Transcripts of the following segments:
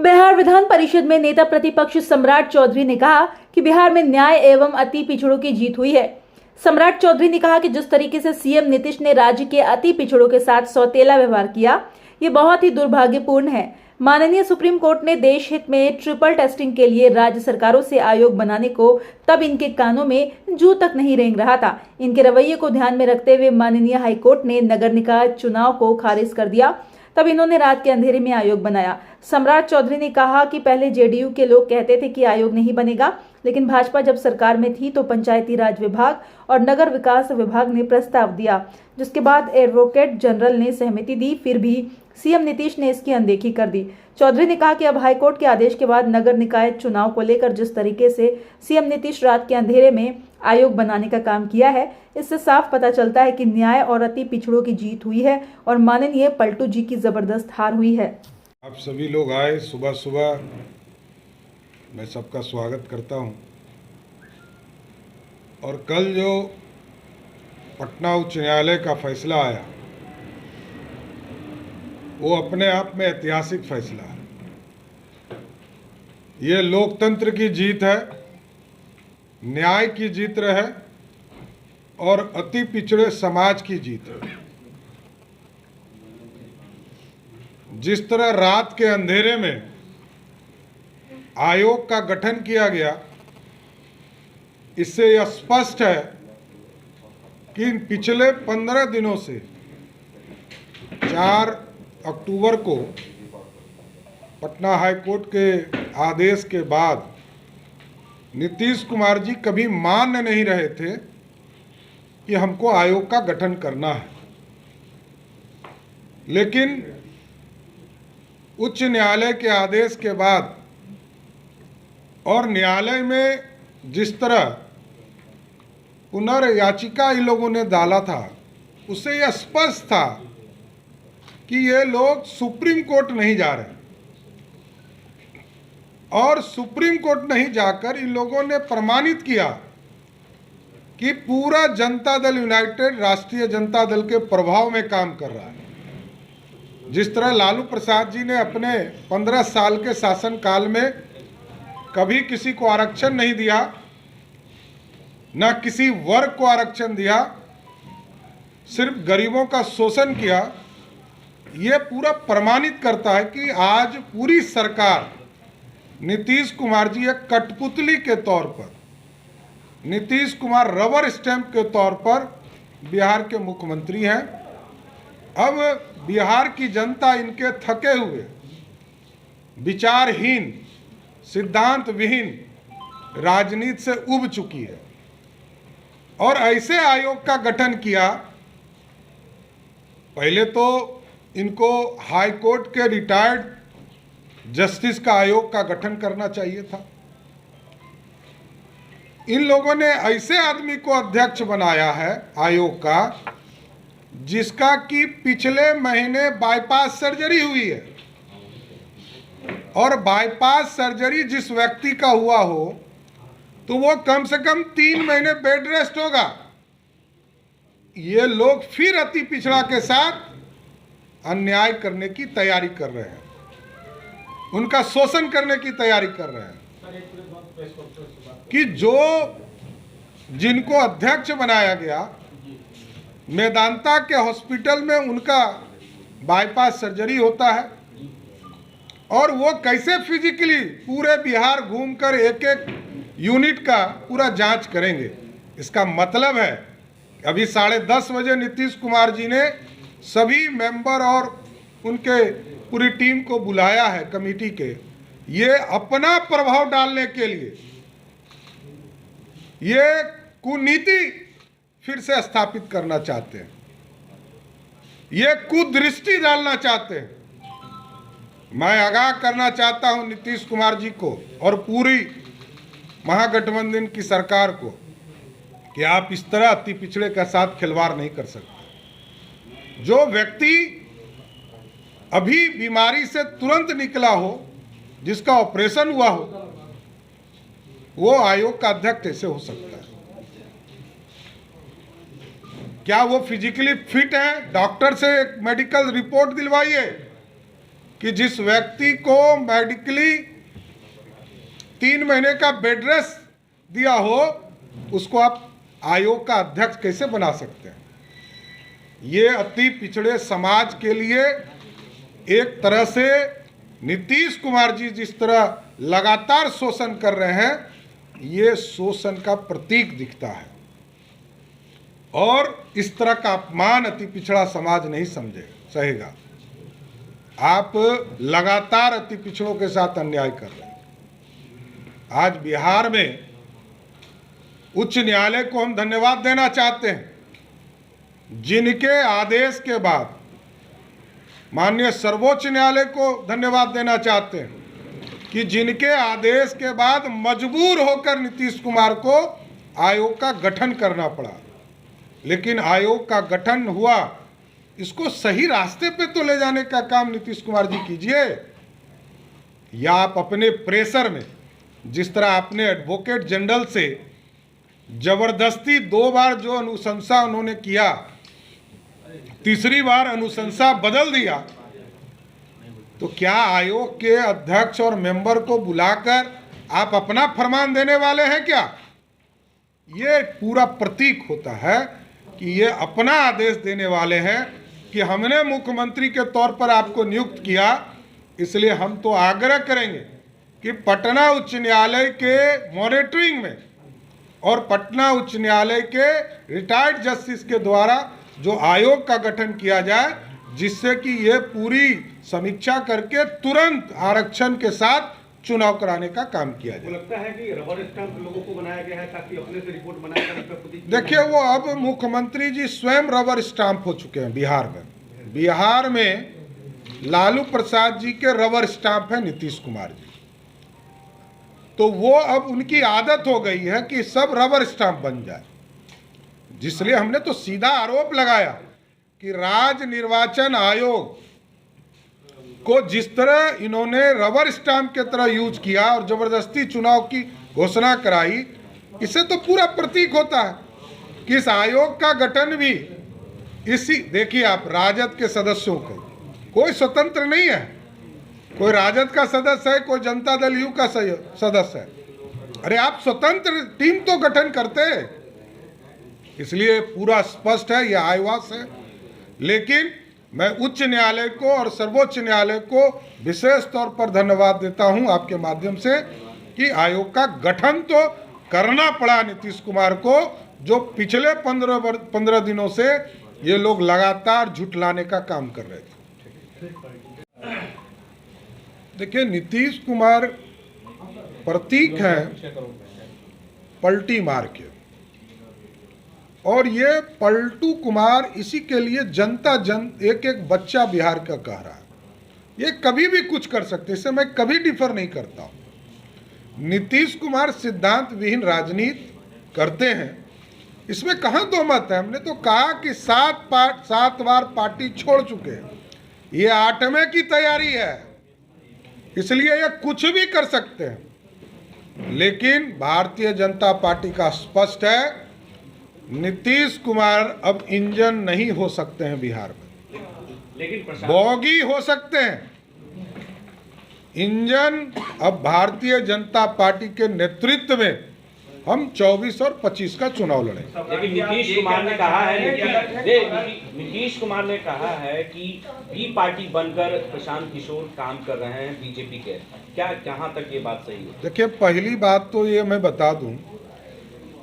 बिहार विधान परिषद में नेता प्रतिपक्ष सम्राट चौधरी ने कहा कि बिहार में न्याय एवं अति पिछड़ों की जीत हुई है। सम्राट चौधरी ने कहा कि जिस तरीके से सीएम नीतीश ने राज्य के अति पिछड़ों के साथ सौतेला व्यवहार किया, ये बहुत ही दुर्भाग्यपूर्ण है। माननीय सुप्रीम कोर्ट ने देश हित में ट्रिपल टेस्टिंग के लिए राज्य सरकारों से आयोग बनाने को तब इनके कानों में जू तक नहीं रेंग रहा था। इनके रवैये को ध्यान में रखते हुए माननीय हाईकोर्ट ने नगर निकाय चुनाव को खारिज कर दिया, तब इन्होंने रात के अंधेरे में आयोग बनाया। सम्राट चौधरी ने कहा कि पहले जेडीयू के लोग कहते थे कि आयोग नहीं बनेगा, लेकिन भाजपा जब सरकार में थी तो पंचायती राज विभाग और नगर विकास विभाग ने प्रस्ताव दिया, जिसके बाद एडवोकेट जनरल ने सहमति दी, फिर भी सीएम नीतीश ने इसकी अनदेखी कर दी। चौधरी ने कहा कि अब हाईकोर्ट के आदेश के बाद नगर निकाय चुनाव को लेकर जिस तरीके से सीएम नीतीश रात के अंधेरे में आयोग बनाने का काम किया है, इससे साफ पता चलता है कि न्याय और अति पिछड़ों की जीत हुई है और माननीय पलटू जी की जबरदस्त हार हुई है। आप सभी लोग आए सुबह सुबह, मैं सबका स्वागत करता हूं। और कल जो पटना उच्च न्यायालय का फैसला आया, वो अपने आप में ऐतिहासिक फैसला है। ये लोकतंत्र की जीत है, न्याय की जीत है और अति पिछड़े समाज की जीत है। जिस तरह रात के अंधेरे में आयोग का गठन किया गया, इससे यह स्पष्ट है कि पिछले 15 दिनों से 4 अक्टूबर को पटना हाईकोर्ट के आदेश के बाद नीतीश कुमार जी कभी मान नहीं रहे थे कि हमको आयोग का गठन करना है। लेकिन उच्च न्यायालय के आदेश के बाद और न्यायालय में जिस तरह पुनर्याचिका इन लोगों ने डाला था, उससे यह स्पष्ट था कि ये लोग सुप्रीम कोर्ट नहीं जा रहे, और सुप्रीम कोर्ट नहीं जाकर इन लोगों ने प्रमाणित किया कि पूरा जनता दल यूनाइटेड राष्ट्रीय जनता दल के प्रभाव में काम कर रहा है। जिस तरह लालू प्रसाद जी ने अपने 15 साल के शासनकाल में कभी किसी को आरक्षण नहीं दिया, न किसी वर्ग को आरक्षण दिया, सिर्फ गरीबों का शोषण किया, ये पूरा प्रमाणित करता है कि आज पूरी सरकार नीतीश कुमार जी एक कठपुतली के तौर पर, नीतीश कुमार रबर स्टैंप के तौर पर बिहार के मुख्यमंत्री हैं। अब बिहार की जनता इनके थके हुए, विचारहीन, सिद्धांत विहीन राजनीति से उब चुकी है और ऐसे आयोग का गठन किया। पहले तो इनको हाई कोर्ट के रिटायर्ड जस्टिस का आयोग का गठन करना चाहिए था। इन लोगों ने ऐसे आदमी को अध्यक्ष बनाया है आयोग का, जिसका कि पिछले महीने बाईपास सर्जरी हुई है, और बाईपास सर्जरी जिस व्यक्ति का हुआ हो तो वो कम से कम 3 महीने बेड रेस्ट होगा। ये लोग फिर अति पिछड़ा के साथ अन्याय करने की तैयारी कर रहे हैं, उनका शोषण करने की तैयारी कर रहे हैं कि जिनको अध्यक्ष बनाया गया, मेदांता के हॉस्पिटल में उनका बाईपास सर्जरी होता है और वो कैसे फिजिकली पूरे बिहार घूमकर एक एक यूनिट का पूरा जांच करेंगे। इसका मतलब है अभी 10:30 बजे नीतीश कुमार जी ने सभी मेंबर और उनके पूरी टीम को बुलाया है कमेटी के, ये अपना प्रभाव डालने के लिए, ये कुनीति फिर से स्थापित करना चाहते हैं, ये कुदृष्टि डालना चाहते हैं। मैं आगाह करना चाहता हूं नीतीश कुमार जी को और पूरी महागठबंधन की सरकार को कि आप इस तरह अति पिछड़े के साथ खिलवाड़ नहीं कर सकते। जो व्यक्ति अभी बीमारी से तुरंत निकला हो, जिसका ऑपरेशन हुआ हो, वो आयोग का अध्यक्ष कैसे हो सकता है? क्या वो फिजिकली फिट है? डॉक्टर से एक मेडिकल रिपोर्ट दिलवाइए कि जिस व्यक्ति को मेडिकली 3 महीने का बेड रेस्ट दिया हो उसको आप आयोग का अध्यक्ष कैसे बना सकते हैं? ये अति पिछड़े समाज के लिए एक तरह से नीतीश कुमार जी जिस तरह लगातार शोषण कर रहे हैं, ये शोषण का प्रतीक दिखता है और इस तरह का अपमान अति पिछड़ा समाज नहीं सहेगा। आप लगातार अति पिछड़ों के साथ अन्याय कर रहे हैं। आज बिहार में उच्च न्यायालय को हम धन्यवाद देना चाहते हैं, जिनके आदेश के बाद माननीय सर्वोच्च न्यायालय को धन्यवाद देना चाहते हैं कि जिनके आदेश के बाद मजबूर होकर नीतीश कुमार को आयोग का गठन करना पड़ा। लेकिन आयोग का गठन हुआ, इसको सही रास्ते पे तो ले जाने का काम नीतीश कुमार जी कीजिए। या आप अपने प्रेशर में, जिस तरह आपने एडवोकेट जनरल से जबरदस्ती 2 बार जो अनुशंसा उन्होंने किया, तीसरी बार अनुशंसा बदल दिया, तो क्या आयोग के अध्यक्ष और मेंबर को बुलाकर आप अपना फरमान देने वाले हैं क्या? ये पूरा प्रतीक होता है कि ये अपना आदेश देने वाले हैं कि हमने मुख्यमंत्री के तौर पर आपको नियुक्त किया, इसलिए हम तो आग्रह करेंगे कि पटना उच्च न्यायालय के मॉनिटरिंग में और पटना उच्च न्यायालय के रिटायर्ड जस्टिस के द्वारा जो आयोग का गठन किया जाए, जिससे कि ये पूरी समीक्षा करके तुरंत आरक्षण के साथ चुनाव कराने का काम किया जाए। लगता है कि रबर स्टैंप लोगों को बनाया गया है ताकि अपने से रिपोर्ट बनाकर देखिए, वो अब मुख्यमंत्री जी स्वयं रबर स्टाम्प हो चुके हैं बिहार में। बिहार में लालू प्रसाद जी के रबर स्टाम्प है नीतीश कुमार जी, तो वो अब उनकी आदत हो गई है कि सब रबर स्टाम्प बन जाए। जिसलिए हमने तो सीधा आरोप लगाया कि राज्य निर्वाचन आयोग को जिस तरह इन्होंने रबर स्टाम्प के तरह यूज किया और जबरदस्ती चुनाव की घोषणा कराई, इससे तो पूरा प्रतीक होता है कि इस आयोग का गठन भी इसी, देखिए आप राजद के सदस्यों को, कोई स्वतंत्र नहीं है, कोई राजद का सदस्य है, कोई जनता दल यू का सदस्य है। अरे आप स्वतंत्र टीम तो गठन करते, इसलिए पूरा स्पष्ट है, यह आयोवास है। लेकिन मैं उच्च न्यायालय को और सर्वोच्च न्यायालय को विशेष तौर पर धन्यवाद देता हूं आपके माध्यम से कि आयोग का गठन तो करना पड़ा नीतीश कुमार को, जो पिछले 15 दिनों से ये लोग लगातार झुठलाने का काम कर रहे थे। देखिए, नीतीश कुमार प्रतीक हैं पलटी मार के, और ये पलटू कुमार इसी के लिए एक एक बच्चा बिहार का कह रहा है, ये कभी भी कुछ कर सकते, इससे मैं कभी डिफर नहीं करता हूँ। नीतीश कुमार सिद्धांत विहीन राजनीति करते हैं, इसमें कहाँ दो मत है। हमने तो कहा कि 7 बार पार्टी छोड़ चुके हैं, ये 8वें की तैयारी है, इसलिए ये कुछ भी कर सकते हैं। लेकिन भारतीय जनता पार्टी का स्पष्ट है, नीतीश कुमार अब इंजन नहीं हो सकते हैं बिहार में, लेकिन बॉगी हो सकते हैं। इंजन अब भारतीय जनता पार्टी के नेतृत्व में हम 24 और 25 का चुनाव लड़ें। लेकिन नीतीश कुमार ने कहा है कि बी पार्टी बनकर प्रशांत किशोर काम कर रहे हैं बीजेपी के, क्या जहां तक ये बात सही है? देखिए, पहली बात तो ये मैं बता दूं,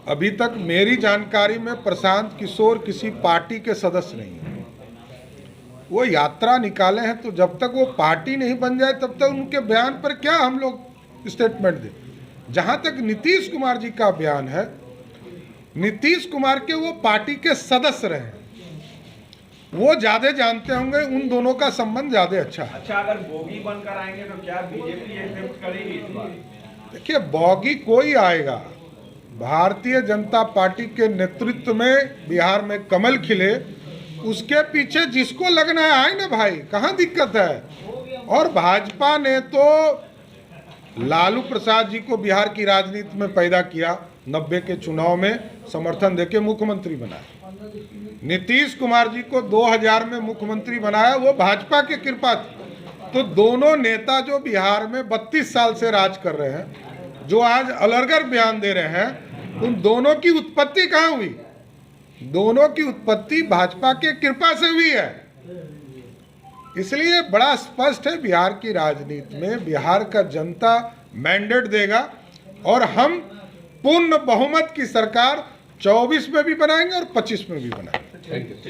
अभी तक मेरी जानकारी में प्रशांत किशोर किसी पार्टी के सदस्य नहीं है। वो यात्रा निकाले हैं, तो जब तक वो पार्टी नहीं बन जाए तब तक उनके बयान पर क्या हम लोग स्टेटमेंट दें। जहां तक नीतीश कुमार जी का बयान है, नीतीश कुमार के वो पार्टी के सदस्य रहे हैं, वो ज्यादा जानते होंगे, उन दोनों का संबंध ज्यादा अच्छा है। अच्छा, अगर बोगी बनकर आएंगे तो क्या बीजेपी एक्सेप्ट करेगी इस बार? देखिए, बॉगी कोई आएगा, भारतीय जनता पार्टी के नेतृत्व में बिहार में कमल खिले, उसके पीछे जिसको लगना है आए ना भाई, कहाँ दिक्कत है। और भाजपा ने तो लालू प्रसाद जी को बिहार की राजनीति में पैदा किया, 90 के चुनाव में समर्थन देके मुख्यमंत्री बनाया। नीतीश कुमार जी को 2000 में मुख्यमंत्री बनाया, वो भाजपा की कृपा थी। तो दोनों नेता जो बिहार में 32 साल से राज कर रहे हैं, जो आज अलर्गर बयान दे रहे हैं, उन दोनों की उत्पत्ति कहाँ हुई? दोनों की उत्पत्ति भाजपा के कृपा से हुई है। इसलिए बड़ा स्पष्ट है, बिहार की राजनीति में बिहार का जनता मैंडेट देगा और हम पूर्ण बहुमत की सरकार 24 में भी बनाएंगे और 25 में भी बनाएंगे।